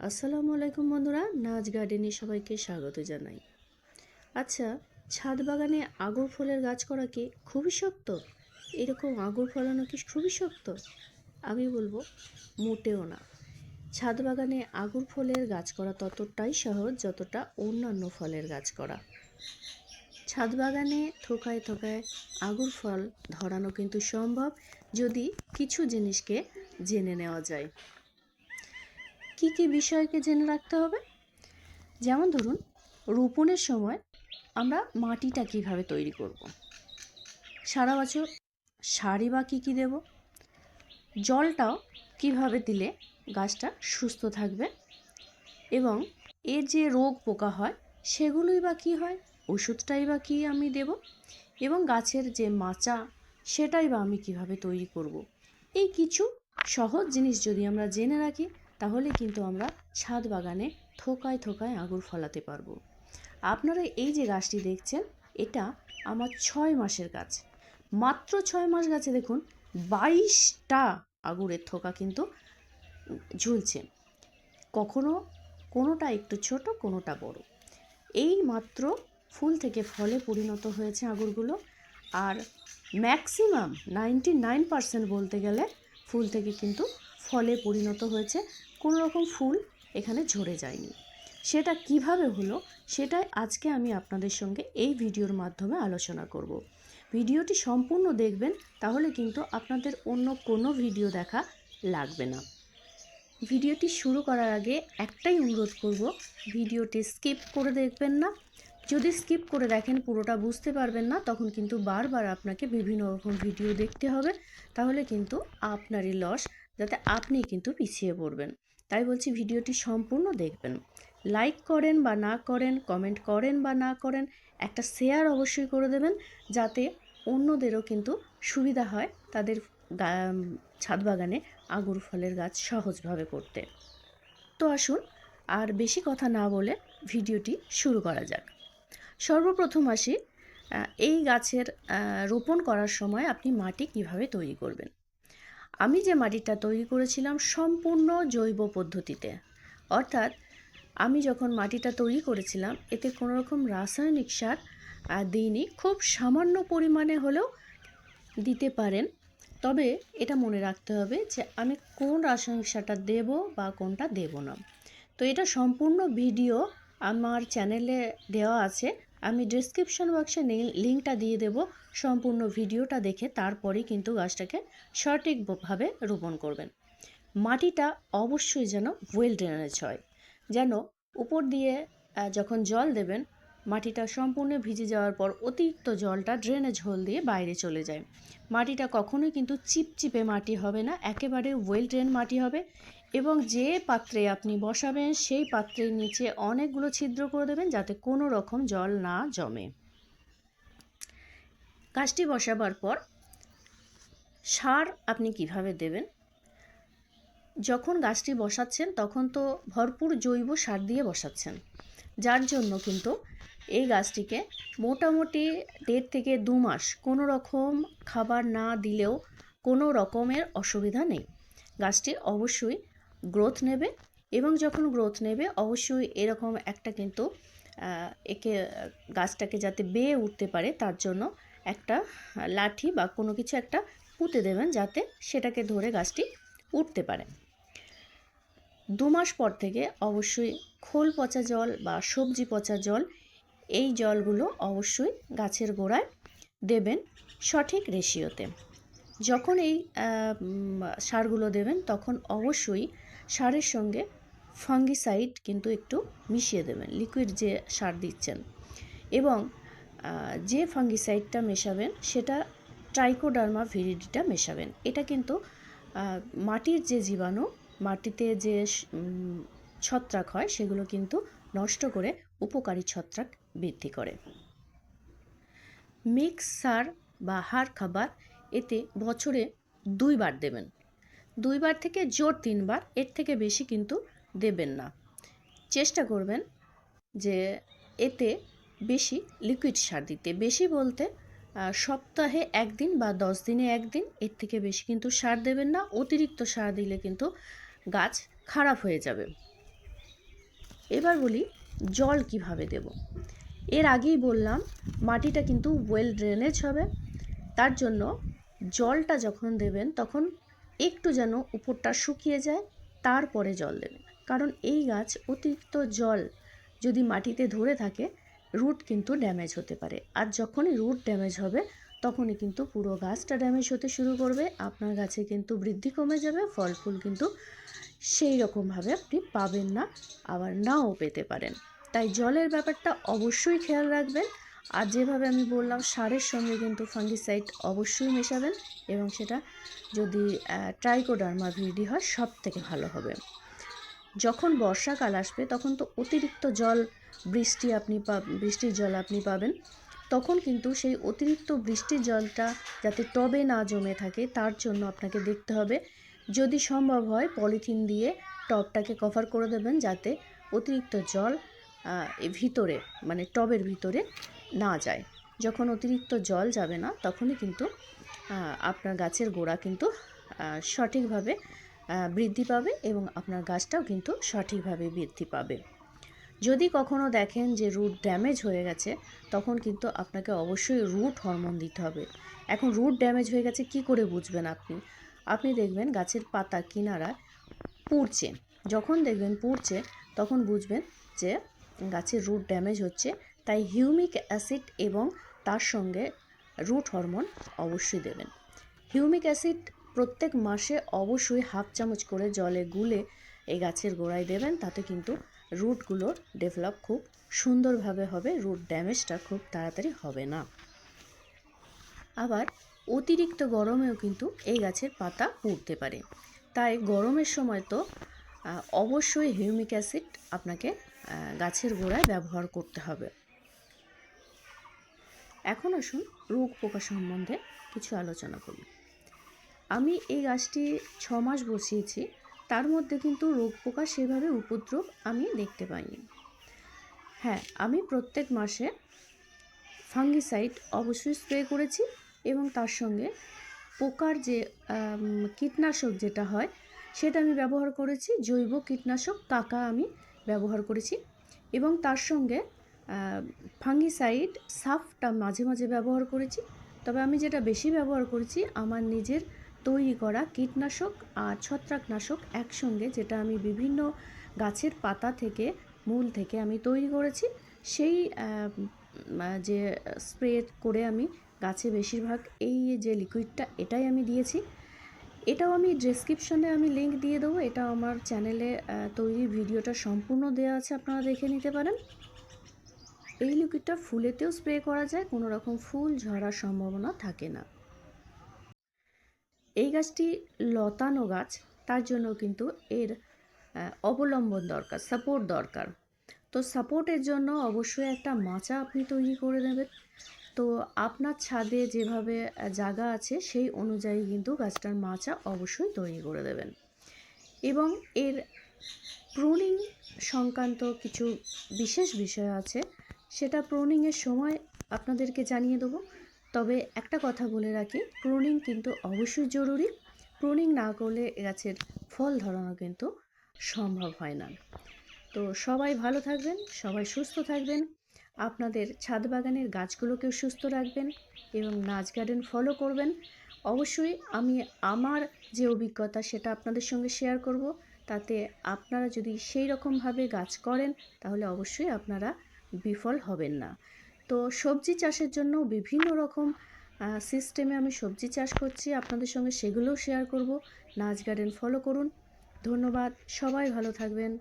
আসসালামু আলাইকুম বন্ধুরা, নাচ গার্ডেনে সবাইকে স্বাগত জানাই। আচ্ছা, ছাদ বাগানে আগুর ফলের গাছ করা কি খুবই শক্ত? এরকম আগুর ফলানো কি খুবই শক্ত? আমি বলবো মোটেও না। ছাদ বাগানে আগুর ফলের গাছ করা ততটাই সহজ যতটা অন্যান্য ফলের গাছ করা। ছাদ বাগানে থোকায় থোকায় আগুর ফল ধরানো কিন্তু সম্ভব, যদি কিছু জিনিসকে জেনে নেওয়া যায়। কি কি বিষয়কে জেনে রাখতে হবে? যেমন ধরুন, রোপণের সময় আমরা মাটিটা কিভাবে তৈরি করব, সারা বছর সারই বা কী কী দেব, জলটাও কিভাবে দিলে গাছটা সুস্থ থাকবে, এবং এর যে রোগ পোকা হয় সেগুলোই বা কী হয়, ওষুধটাই বা কী আমি দেব, এবং গাছের যে মাচা সেটাই বা আমি কিভাবে তৈরি করব। এই কিছু সহজ জিনিস যদি আমরা জেনে রাখি, তাহলে কিন্তু আমরা ছাদ বাগানে থোকায় থোকায় আঙুর ফলাতে পারবো। আপনারা এই যে গাছটি দেখছেন, এটা আমার 6 মাসের গাছ। মাত্র 6 মাস গাছে দেখুন 22টা আঙুরের থোকা কিন্তু ঝুলছে। কখনো কোনোটা একটু ছোট, কোনোটা বড়। এই মাত্র ফুল থেকে ফলে পরিণত হয়েছে আঙুরগুলো। আর ম্যাক্সিমাম 99% বলতে গেলে ফুল থেকে কিন্তু ফলে পরিণত হয়েছে, কোনো রকম ফুল এখানে ঝরে যায়নি। সেটা কিভাবে হলো, সেটাই আজকে আমি আপনাদের সঙ্গে এই ভিডিওর মাধ্যমে আলোচনা করব। ভিডিওটি সম্পূর্ণ দেখবেন, তাহলে কিন্তু আপনাদের অন্য কোনো ভিডিও দেখা লাগবে না। ভিডিওটি শুরু করার আগে একটাই অনুরোধ করব, ভিডিওটি স্কিপ করে দেখবেন না। যদি স্কিপ করে দেখেন পুরোটা বুঝতে পারবেন না, তখন কিন্তু বারবার আপনাকে বিভিন্ন রকম ভিডিও দেখতে হবে, তাহলে কিন্তু আপনারই লস, যাতে আপনি কিন্তু পিছিয়ে পড়বেন। তাই বলছি, ভিডিওটি সম্পূর্ণ দেখবেন। লাইক করেন বা না করেন, কমেন্ট করেন বা না করেন, একটা শেয়ার অবশ্যই করে দেবেন, যাতে অন্যদেরও কিন্তু সুবিধা হয় তাদের ছাদ বাগানে আঙুর ফলের গাছ সহজভাবে করতে। তো আসুন আর বেশি কথা না বলে ভিডিওটি শুরু করা যাক। সর্বপ্রথম আসি, এই গাছের রোপণ করার সময় আপনি মাটি কিভাবে তৈরি করবেন। আমি যে মাটিটা তৈরি করেছিলাম সম্পূর্ণ জৈব পদ্ধতিতে, অর্থাৎ আমি যখন মাটিটা তৈরি করেছিলাম এতে কোনো রকম রাসায়নিক সার দিইনি। খুব সামান্য পরিমাণে হলেও দিতে পারেন, তবে এটা মনে রাখতে হবে যে আমি কোন রাসায়নিক সারটা দেব বা কোনটা দেব না। তো এটা সম্পূর্ণ ভিডিও আমার চ্যানেলে দেওয়া আছে, আমি ডেসক্রিপশন বক্সে লিঙ্কটা দিয়ে দেব। সম্পূর্ণ ভিডিওটা দেখে তারপরেই কিন্তু গাছটাকে সঠিকভাবে রোপণ করবেন। মাটিটা অবশ্যই যেন ওয়েল ড্রেনেজ হয়, যেন উপর দিয়ে যখন জল দেবেন মাটিটা সম্পূর্ণ ভিজে যাওয়ার পর অতিরিক্ত জলটা ড্রেনেজ হোল দিয়ে বাইরে চলে যায়। মাটিটা কখনোই কিন্তু চিপচিপে মাটি হবে না, একেবারে ওয়েল ড্রেন মাটি হবে। এবং যে পাত্রে আপনি বসাবেন সেই পাত্রের নিচে অনেকগুলো ছিদ্র করে দেবেন, যাতে কোনো রকম জল না জমে। গাছটি বসাবার পর সার আপনি কিভাবে দেবেন, যখন গাছটি বসাচ্ছেন তখন তো ভরপুর জৈব সার দিয়ে বসাচ্ছেন, যার জন্য কিন্তু এই গাছটিকে মোটামুটি 1.5 থেকে 2 মাস কোনো রকম খাবার না দিলেও কোনো রকমের অসুবিধা নেই। গাছটি অবশ্যই গ্রোথ নেবে, এবং যখন গ্রোথ নেবে অবশ্যই এরকম একটা কিন্তু একে গাছটাকে যাতে বেয়ে উঠতে পারে তার জন্য একটা লাঠি বা কোনো কিছু একটা পুঁতে দেবেন, যাতে সেটাকে ধরে গাছটি উঠতে পারে। 2 মাস পর থেকে অবশ্যই খোল পচা জল বা সবজি পচা জল, এই জলগুলো অবশ্যই গাছের গোড়ায় দেবেন সঠিক রেশিওতে। যখন এই সারগুলো দেবেন তখন অবশ্যই সারের সঙ্গে ফাঙ্গিসাইড কিন্তু একটু মিশিয়ে দেবেন, লিকুইড যে সার দিচ্ছেন। এবং যে ফাঙ্গিসাইডটা মেশাবেন সেটা ট্রাইকোডার্মা ভিরিডিটা মেশাবেন। এটা কিন্তু মাটির যে জীবাণু, মাটিতে যে ছত্রাক হয় সেগুলো কিন্তু নষ্ট করে উপকারী ছত্রাক বৃদ্ধি করে। মিক্স সার বা হাড় খাবার এতে বছরে 2 বার দেবেন, 2 বার থেকে জোর 3 বার, এর থেকে বেশি কিন্তু দেবেন না। চেষ্টা করবেন যে এতে বেশি লিকুইড সার দিতে, বেশি বলতে সপ্তাহে 1 দিন বা 10 দিনে 1 দিন, এর থেকে বেশি কিন্তু সার দেবেন না। অতিরিক্ত সার দিলে কিন্তু গাছ খারাপ হয়ে যাবে। এবার বলি জল কিভাবে দেব। এর আগেই বললাম মাটিটা কিন্তু ওয়েল ড্রেনেজ হবে, তার জন্য জলটা যখন দেবেন তখন একটু যেন উপরটা শুকিয়ে যায়, তারপরে জল দেবেন। কারণ এই গাছ অতিরিক্ত জল যদি মাটিতে ধরে থাকে রুট কিন্তু ড্যামেজ হতে পারে, আর যখনই রুট ড্যামেজ হবে তখনই কিন্তু পুরো গাছটা ড্যামেজ হতে শুরু করবে, আপনার গাছে কিন্তু বৃদ্ধি কমে যাবে, ফল ফুল কিন্তু সেই রকমভাবে আপনি পাবেন না, আবার নাও পেতে পারেন। তাই জলের ব্যাপারটা অবশ্যই খেয়াল রাখবেন। আর যেভাবে আমি বললাম সারের সঙ্গে কিন্তু ফাঙ্গিসাইড অবশ্যই মেশাবেন, এবং সেটা যদি ট্রাইকোডার্মা ভিডি হয় সব থেকে ভালো হবে। যখন বর্ষাকাল আসবে তখন তো অতিরিক্ত জল বৃষ্টির জল আপনি পাবেন, তখন কিন্তু সেই অতিরিক্ত বৃষ্টির জলটা যাতে টবে না জমে থাকে তার জন্য আপনাকে দেখতে হবে, যদি সম্ভব হয় পলিথিন দিয়ে টবটাকে কভার করে দেবেন, যাতে অতিরিক্ত জল ভিতরে মানে টবের ভিতরে না যায়। যখন অতিরিক্ত জল যাবে না তখনই কিন্তু আপনার গাছের গোড়া কিন্তু সঠিকভাবে বৃদ্ধি পাবে, এবং আপনার গাছটাও কিন্তু সঠিকভাবে বৃদ্ধি পাবে। যদি কখনো দেখেন যে রুট ড্যামেজ হয়ে গেছে তখন কিন্তু আপনাকে অবশ্যই রুট হরমোন দিতে হবে। এখন রুট ড্যামেজ হয়ে গেছে কি করে বুঝবেন আপনি দেখবেন গাছের পাতা কিনারা পুড়ছে, যখন দেখবেন পুড়ছে তখন বুঝবেন যে গাছের রুট ড্যামেজ হচ্ছে। তাই হিউমিক অ্যাসিড এবং তার সঙ্গে রুট হরমোন অবশ্যই দেবেন। হিউমিক অ্যাসিড প্রত্যেক মাসে অবশ্যই 1/2 চামচ করে জলে গুলে এই গাছের গোড়ায় দেবেন, তাতে কিন্তু রুটগুলো ডেভেলপ খুব সুন্দরভাবে হবে, রুট ড্যামেজটা খুব তাড়াতাড়ি হবে না। আবার অতিরিক্ত গরমেও কিন্তু এই গাছের পাতা পুড়তে পারে, তাই গরমের সময় তো অবশ্যই হিউমিক অ্যাসিড আপনাকে গাছের গোড়ায় ব্যবহার করতে হবে। এখন আসুন রোগ পোকা সম্বন্ধে কিছু আলোচনা করি। আমি এই গাছটি 6 মাস বসিয়েছি, তার মধ্যে কিন্তু রোগ পোকা সেভাবে উপদ্রব আমি দেখতে পাইনি। হ্যাঁ, আমি প্রত্যেক মাসে ফাঙ্গিসাইড অবশ্যই স্প্রে করেছি, এবং তার সঙ্গে পোকার যে কীটনাশক যেটা হয় সেটা আমি ব্যবহার করেছি, জৈব কীটনাশক কাকা আমি ব্যবহার করেছি, এবং তার সঙ্গে ফাঙ্গিসাইড সাফটা মাঝে মাঝে ব্যবহার করেছি। তবে আমি যেটা বেশি ব্যবহার করেছি আমার নিজের তৈরি করা কীটনাশক আর ছত্রাকনাশক একসঙ্গে, যেটা আমি বিভিন্ন গাছের পাতা থেকে মূল থেকে আমি তৈরি করেছি, সেই যে স্প্রে করে আমি গাছে বেশিরভাগ এই যে লিকুইডটা এটাই আমি দিয়েছি। এটাও আমি ডেসক্রিপশনে আমি লিঙ্ক দিয়ে দেবো, এটা আমার চ্যানেলে তৈরি ভিডিওটা সম্পূর্ণ দেওয়া আছে, আপনারা দেখে নিতে পারেন। এই লিকুইডটা ফুলেতেও স্প্রে করা যায়, কোনো রকম ফুল ঝরার সম্ভাবনা থাকে না। এই গাছটি লতানো গাছ, তার জন্য কিন্তু এর অবলম্বন দরকার, সাপোর্ট দরকার। তো সাপোর্টের জন্য অবশ্যই একটা মাচা আপনি তৈরি করে নেবেন। তো আপনার ছাদে যেভাবে জায়গা আছে সেই অনুযায়ী কিন্তু গাছটার মাচা অবশ্যই তৈরি করে দেবেন। এবং এর প্রুনিং সংক্রান্ত কিছু বিশেষ বিষয় আছে, সেটা প্রুনিংয়ের সময় আপনাদেরকে জানিয়ে দেবো। তবে একটা কথা বলে রাখি, প্রুনিং কিন্তু অবশ্যই জরুরি, প্রুনিং না করলে গাছের ফল ধরানো কিন্তু সম্ভব হয় না। তো সবাই ভালো থাকবেন, সবাই সুস্থ থাকবেন, আপনাদের ছাদ বাগানের গাছগুলোকেও সুস্থ রাখবেন, এবং নাচ গার্ডেন ফলো করবেন। অবশ্যই আমি আমার যে অভিজ্ঞতা সেটা আপনাদের সঙ্গে শেয়ার করব, তাতে আপনারা যদি সেই রকমভাবে গাছ করেন তাহলে অবশ্যই আপনারা বিফল হবেন না। তো সবজি চাষের জন্য বিভিন্ন রকম সিস্টেমে আমি সবজি চাষ করছি, আপনাদের সঙ্গে সেগুলোও শেয়ার করব। নাচ গার্ডেন ফলো করুন। ধন্যবাদ, সবাই ভালো থাকবেন।